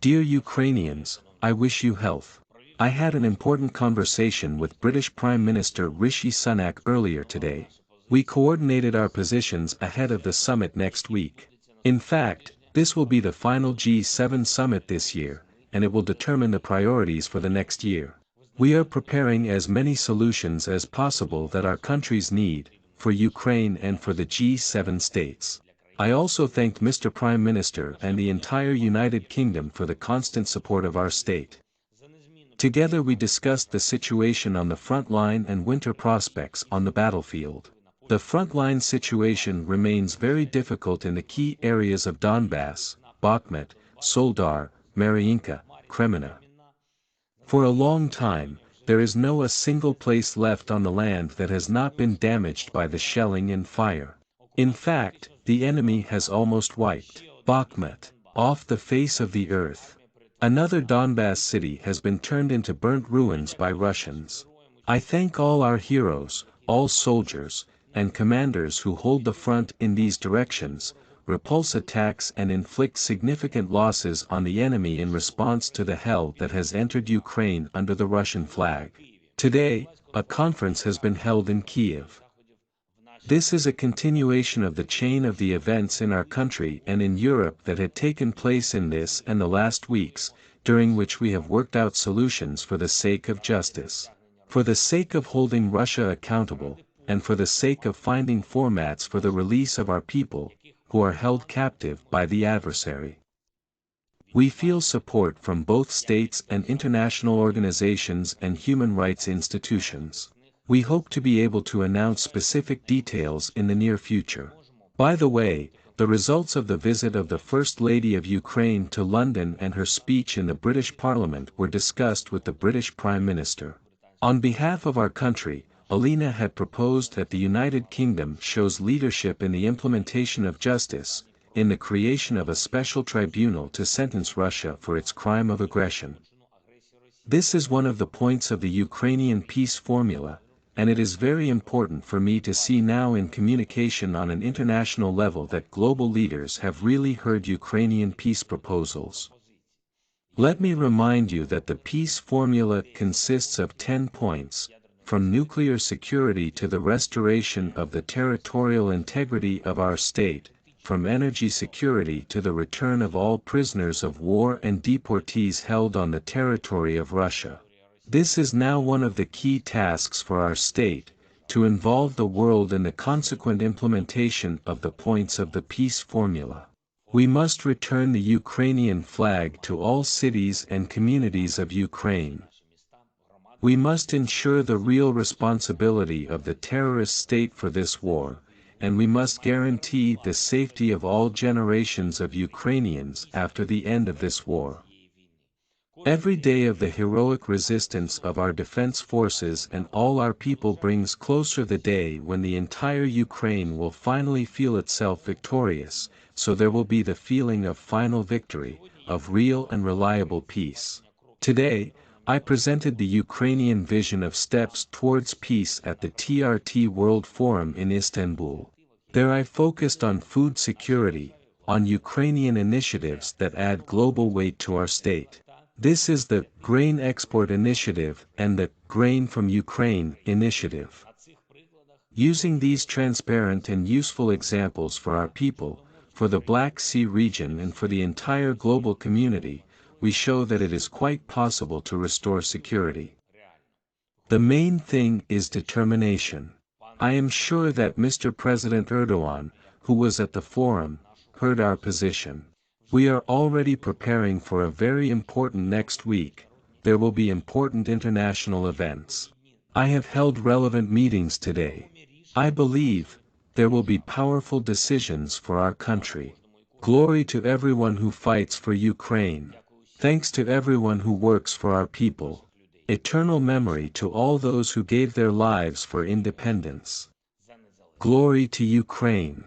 Dear Ukrainians, I wish you health. I had an important conversation with British Prime Minister Rishi Sunak earlier today. We coordinated our positions ahead of the summit next week. In fact, this will be the final G7 summit this year, and it will determine the priorities for the next year. We are preparing as many solutions as possible that our countries need, for Ukraine and for the G7 states. I also thanked Mr. Prime Minister and the entire United Kingdom for the constant support of our state. Together we discussed the situation on the front line and winter prospects on the battlefield. The front-line situation remains very difficult in the key areas of Donbass, Bakhmut, Soledar, Mariinka, Kreminna. For a long time, there is no a single place left on the land that has not been damaged by the shelling and fire. In fact, the enemy has almost wiped Bakhmut off the face of the earth. Another Donbass city has been turned into burnt ruins by Russians. I thank all our heroes, all soldiers, and commanders who hold the front in these directions, repulse attacks and inflict significant losses on the enemy in response to the hell that has entered Ukraine under the Russian flag. Today, a conference has been held in Kiev. This is a continuation of the chain of the events in our country and in Europe that had taken place in this and the last weeks, during which we have worked out solutions for the sake of justice. For the sake of holding Russia accountable, and for the sake of finding formats for the release of our people, who are held captive by the adversary. We feel support from both states and international organizations and human rights institutions. We hope to be able to announce specific details in the near future. By the way, the results of the visit of the First Lady of Ukraine to London and her speech in the British Parliament were discussed with the British Prime Minister. On behalf of our country, Alina had proposed that the United Kingdom shows leadership in the implementation of justice, in the creation of a special tribunal to sentence Russia for its crime of aggression. This is one of the points of the Ukrainian peace formula, and it is very important for me to see now in communication on an international level that global leaders have really heard Ukrainian peace proposals. Let me remind you that the peace formula consists of 10 points, from nuclear security to the restoration of the territorial integrity of our state, from energy security to the return of all prisoners of war and deportees held on the territory of Russia. This is now one of the key tasks for our state, to involve the world in the consequent implementation of the points of the peace formula. We must return the Ukrainian flag to all cities and communities of Ukraine. We must ensure the real responsibility of the terrorist state for this war, and we must guarantee the safety of all generations of Ukrainians after the end of this war. Every day of the heroic resistance of our defense forces and all our people brings closer the day when the entire Ukraine will finally feel itself victorious, so there will be the feeling of final victory, of real and reliable peace. Today, I presented the Ukrainian vision of steps towards peace at the TRT World Forum in Istanbul. There I focused on food security, on Ukrainian initiatives that add global weight to our state. This is the Grain Export Initiative and the Grain from Ukraine Initiative. Using these transparent and useful examples for our people, for the Black Sea region and for the entire global community, we show that it is quite possible to restore security. The main thing is determination. I am sure that Mr. President Erdogan, who was at the forum, heard our position. We are already preparing for a very important next week. There will be important international events. I have held relevant meetings today. I believe there will be powerful decisions for our country. Glory to everyone who fights for Ukraine. Thanks to everyone who works for our people. Eternal memory to all those who gave their lives for independence. Glory to Ukraine.